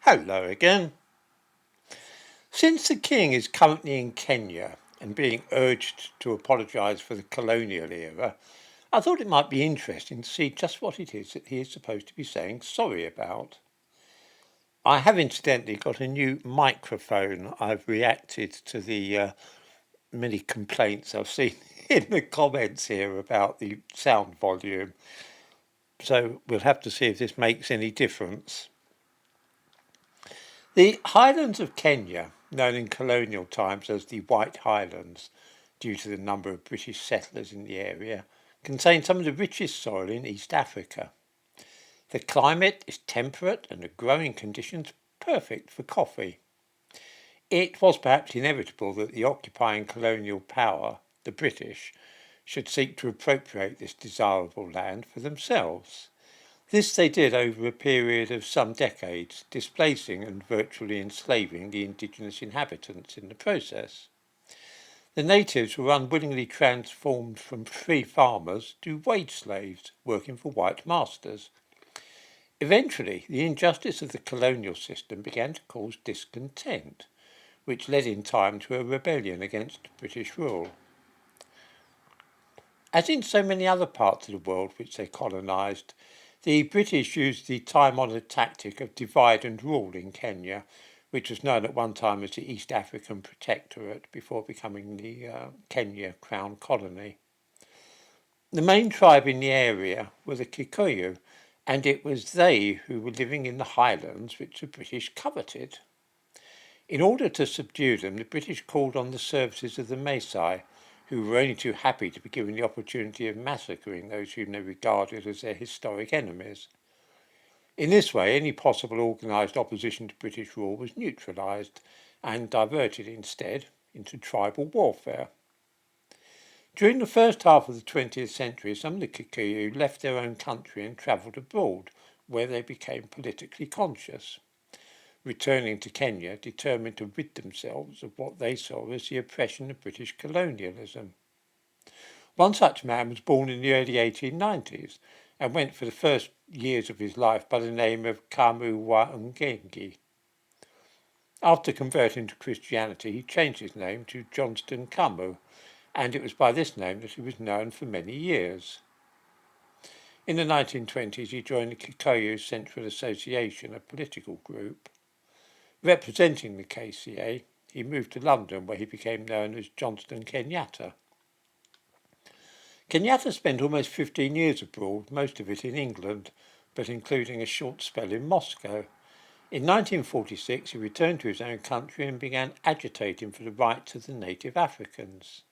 Hello again. Since the King is currently in Kenya and being urged to apologise for the colonial era, I thought it might be interesting to see just what it is that he is supposed to be saying sorry about. I have incidentally got a new microphone. I've reacted to the many complaints I've seen in the comments here about the sound volume, so we'll have to see if this makes any difference. The highlands of Kenya, known in colonial times as the White Highlands, due to the number of British settlers in the area, contain some of the richest soil in East Africa. The climate is temperate and the growing conditions perfect for coffee. It was perhaps inevitable that the occupying colonial power, the British, should seek to appropriate this desirable land for themselves. This they did over a period of some decades, displacing and virtually enslaving the indigenous inhabitants in the process. The natives were unwillingly transformed from free farmers to wage slaves working for white masters. Eventually, the injustice of the colonial system began to cause discontent, which led in time to a rebellion against British rule. As in so many other parts of the world which they colonised, the British used the time-honoured tactic of divide and rule in Kenya, which was known at one time as the East African Protectorate before becoming the Kenya Crown Colony. The main tribe in the area were the Kikuyu, and it was they who were living in the highlands which the British coveted. In order to subdue them, the British called on the services of the Maasai, who were only too happy to be given the opportunity of massacring those whom they regarded as their historic enemies. In this way, any possible organised opposition to British rule was neutralised and diverted instead into tribal warfare. During the first half of the 20th century, some of the Kikuyu left their own country and travelled abroad, where they became politically conscious, returning to Kenya determined to rid themselves of what they saw as the oppression of British colonialism. One such man was born in the early 1890s and went for the first years of his life by the name of Kamu wa Ngengi. After converting to Christianity, he changed his name to Johnston Kamu, and it was by this name that he was known for many years. In the 1920s, he joined the Kikuyu Central Association, a political group. Representing the KCA, he moved to London, where he became known as Johnston Kenyatta. Kenyatta spent almost 15 years abroad, most of it in England, but including a short spell in Moscow. In 1946, he returned to his own country and began agitating for the rights of the native Africans.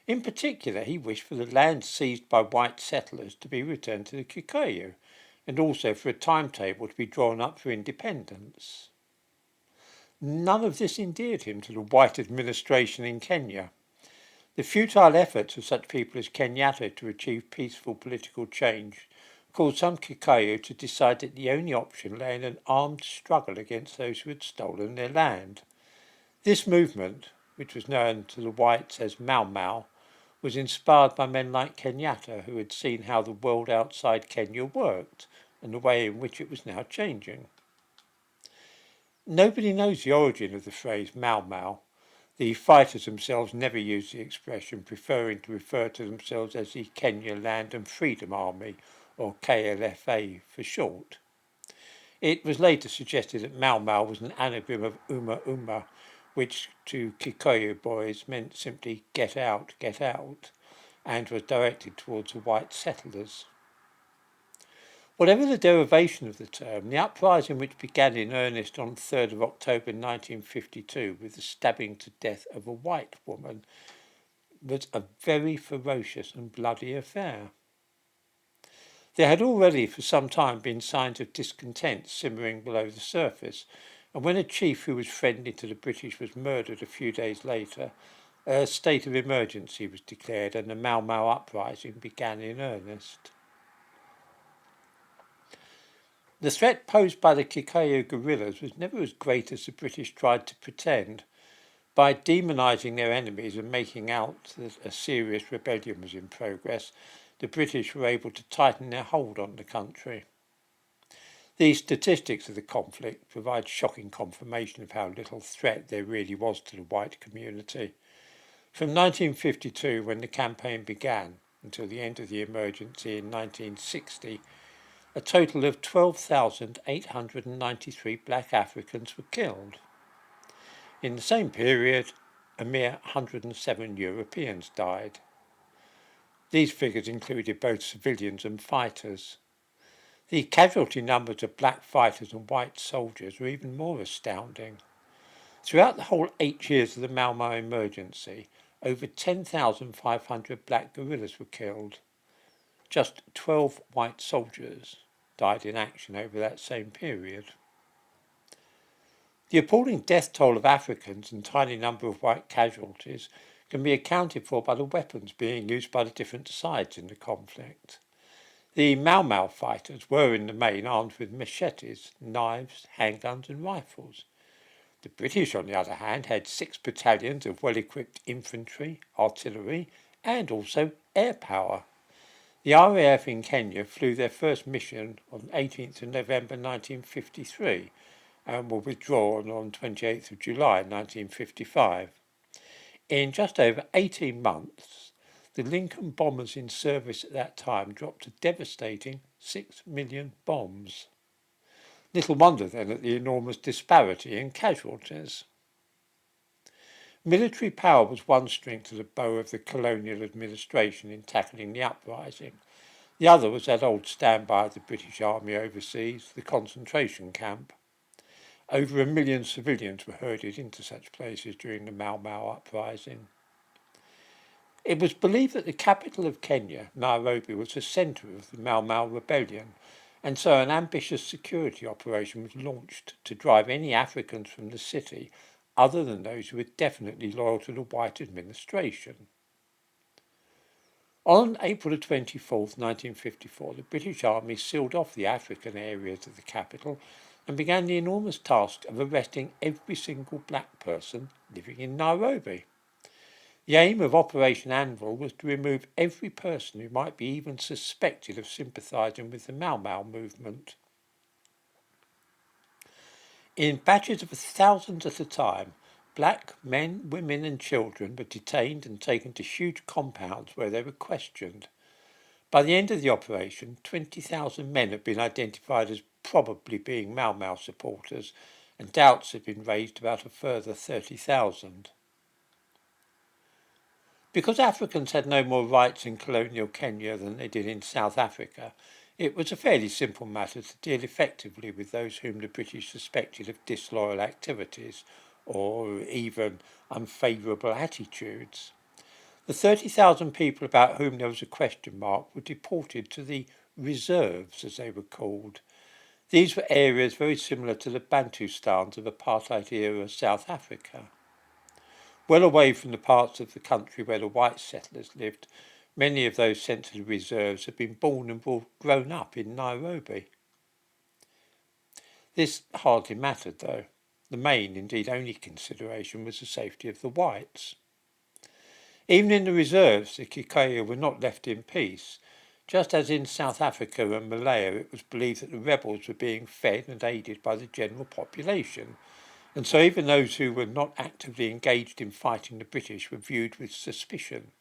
In particular, he wished for the land seized by white settlers to be returned to the Kikuyu, and also for a timetable to be drawn up for independence. None of this endeared him to the white administration in Kenya. The futile efforts of such people as Kenyatta to achieve peaceful political change caused some Kikuyu to decide that the only option lay in an armed struggle against those who had stolen their land. This movement, which was known to the whites as Mau Mau, was inspired by men like Kenyatta, who had seen how the world outside Kenya worked and the way in which it was now changing. Nobody knows the origin of the phrase Mau Mau. The fighters themselves never used the expression, preferring to refer to themselves as the Kenya Land and Freedom Army, or KLFA for short. It was later suggested that Mau Mau was an anagram of Uma Uma, which to Kikuyu boys meant simply get out, and was directed towards the white settlers. Whatever the derivation of the term, the uprising, which began in earnest on 3rd of October 1952 with the stabbing to death of a white woman, was a very ferocious and bloody affair. There had already for some time been signs of discontent simmering below the surface, and when a chief who was friendly to the British was murdered a few days later, a state of emergency was declared and the Mau Mau uprising began in earnest. The threat posed by the Kikuyu guerrillas was never as great as the British tried to pretend. By demonising their enemies and making out that a serious rebellion was in progress, the British were able to tighten their hold on the country. These statistics of the conflict provide shocking confirmation of how little threat there really was to the white community. From 1952, when the campaign began, until the end of the emergency in 1960, a total of 12,893 black Africans were killed. In the same period, a mere 107 Europeans died. These figures included both civilians and fighters. The casualty numbers of black fighters and white soldiers were even more astounding. Throughout the whole 8 years of the Mau Mau emergency, over 10,500 black guerrillas were killed. Just 12 white soldiers died in action over that same period. The appalling death toll of Africans and tiny number of white casualties can be accounted for by the weapons being used by the different sides in the conflict. The Mau Mau fighters were in the main armed with machetes, knives, handguns and rifles. The British, on the other hand, had 6 battalions of well-equipped infantry, artillery and also air power. The RAF in Kenya flew their first mission on 18th of November 1953 and were withdrawn on 28th of July 1955. In just over 18 months, the Lincoln bombers in service at that time dropped a devastating 6 million bombs. Little wonder then at the enormous disparity in casualties. Military power was one string to the bow of the colonial administration in tackling the uprising. The other was that old standby of the British Army overseas, the concentration camp. Over 1 million civilians were herded into such places during the Mau Mau uprising. It was believed that the capital of Kenya, Nairobi, was the centre of the Mau Mau rebellion, and so an ambitious security operation was launched to drive any Africans from the city other than those who were definitely loyal to the white administration. On April 24, 1954, the British Army sealed off the African areas of the capital and began the enormous task of arresting every single black person living in Nairobi. The aim of Operation Anvil was to remove every person who might be even suspected of sympathising with the Mau Mau movement. In batches of thousands at a time, black men, women and children were detained and taken to huge compounds where they were questioned. By the end of the operation, 20,000 men had been identified as probably being Mau Mau supporters, and doubts had been raised about a further 30,000. Because Africans had no more rights in colonial Kenya than they did in South Africa, it was a fairly simple matter to deal effectively with those whom the British suspected of disloyal activities or even unfavourable attitudes. The 30,000 people about whom there was a question mark were deported to the reserves, as they were called. These were areas very similar to the Bantustans of apartheid-era South Africa. Well away from the parts of the country where the white settlers lived, many of those sent to the reserves had been born and grown up in Nairobi. This hardly mattered, though. The main, indeed only consideration was the safety of the whites. Even in the reserves, the Kikuyu were not left in peace. Just as in South Africa and Malaya, it was believed that the rebels were being fed and aided by the general population, and so even those who were not actively engaged in fighting the British were viewed with suspicion.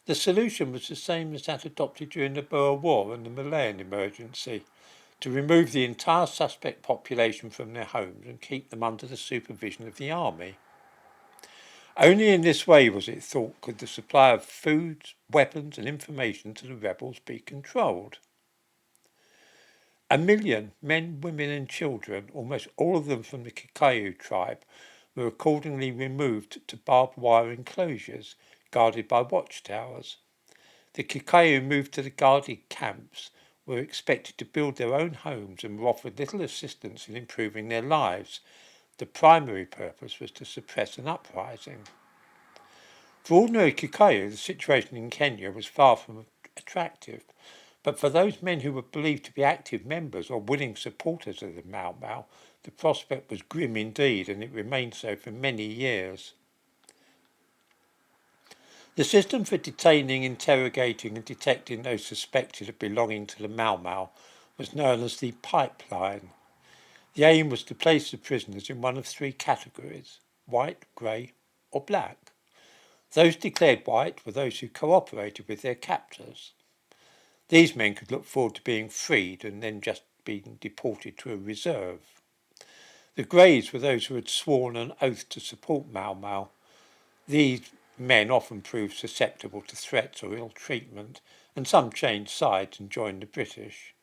The solution was the same as that adopted during the Boer War and the Malayan emergency, to remove the entire suspect population from their homes and keep them under the supervision of the army. Only in this way, was it thought, could the supply of food, weapons and information to the rebels be controlled. 1 million men, women and children, almost all of them from the Kikuyu tribe, were accordingly removed to barbed wire enclosures guarded by watchtowers. The Kikuyu moved to the guarded camps, were expected to build their own homes and were offered little assistance in improving their lives. The primary purpose was to suppress an uprising. For ordinary Kikuyu, the situation in Kenya was far from attractive, but for those men who were believed to be active members or willing supporters of the Mau Mau, the prospect was grim indeed, and it remained so for many years. The system for detaining, interrogating and detecting those suspected of belonging to the Mau Mau was known as the pipeline. The aim was to place the prisoners in one of three categories: white, grey or black. Those declared white were those who cooperated with their captors. These men could look forward to being freed and then just being deported to a reserve. The greys were those who had sworn an oath to support Mau Mau. These men often proved susceptible to threats or ill treatment, and some changed sides and joined the British.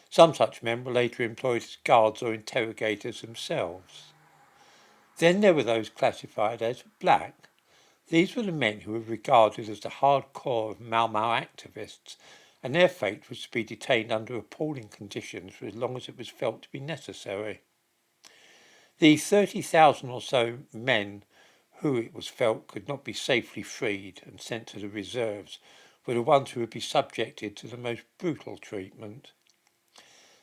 Some such men were later employed as guards or interrogators themselves. Then there were those classified as black. These were the men who were regarded as the hardcore of Mau Mau activists, and their fate was to be detained under appalling conditions for as long as it was felt to be necessary. The 30,000 or so men who it was felt could not be safely freed and sent to the reserves were the ones who would be subjected to the most brutal treatment.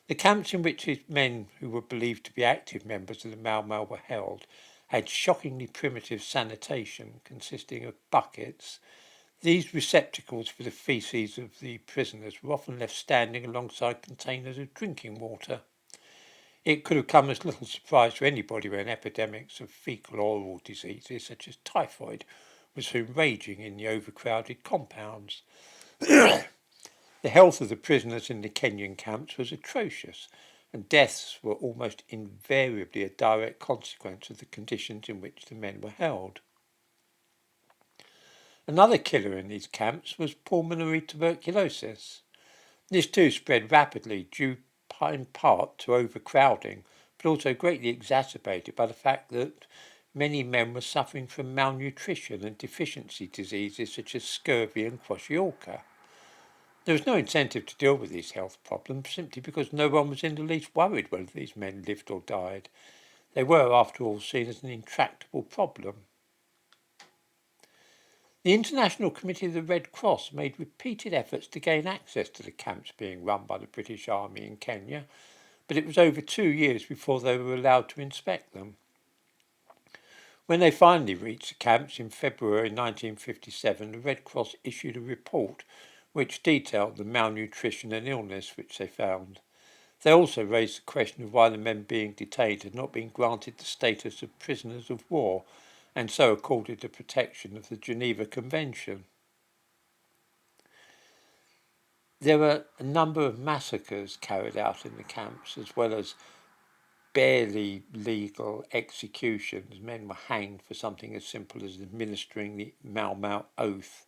The camps in which these men who were believed to be active members of the Mau Mau were held had shockingly primitive sanitation consisting of buckets. These receptacles for the faeces of the prisoners were often left standing alongside containers of drinking water. It could have come as little surprise to anybody when epidemics of fecal oral diseases such as typhoid was soon raging in the overcrowded compounds. The health of the prisoners in the Kenyan camps was atrocious, and deaths were almost invariably a direct consequence of the conditions in which the men were held. Another killer in these camps was pulmonary tuberculosis. This too spread rapidly due in part to overcrowding, but also greatly exacerbated by the fact that many men were suffering from malnutrition and deficiency diseases such as scurvy and kwashiorkor. There was no incentive to deal with these health problems simply because no one was in the least worried whether these men lived or died. They were, after all, seen as an intractable problem. The International Committee of the Red Cross made repeated efforts to gain access to the camps being run by the British Army in Kenya, but it was over 2 years before they were allowed to inspect them. When they finally reached the camps in February 1957, the Red Cross issued a report which detailed the malnutrition and illness which they found. They also raised the question of why the men being detained had not been granted the status of prisoners of war, and so accorded the protection of the Geneva Convention. There were a number of massacres carried out in the camps, as well as barely legal executions. Men were hanged for something as simple as administering the Mau Mau oath.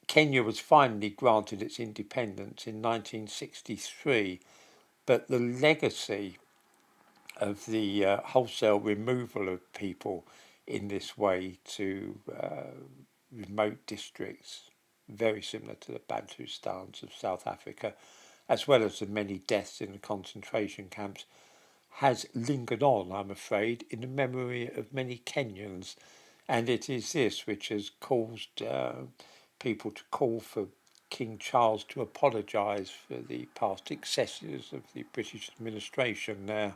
Kenya was finally granted its independence in 1963, but the legacy of the wholesale removal of people in this way to remote districts, very similar to the Bantustans of South Africa, as well as the many deaths in the concentration camps, has lingered on, I'm afraid, in the memory of many Kenyans. And it is this which has caused people to call for King Charles to apologise for the past excesses of the British administration there.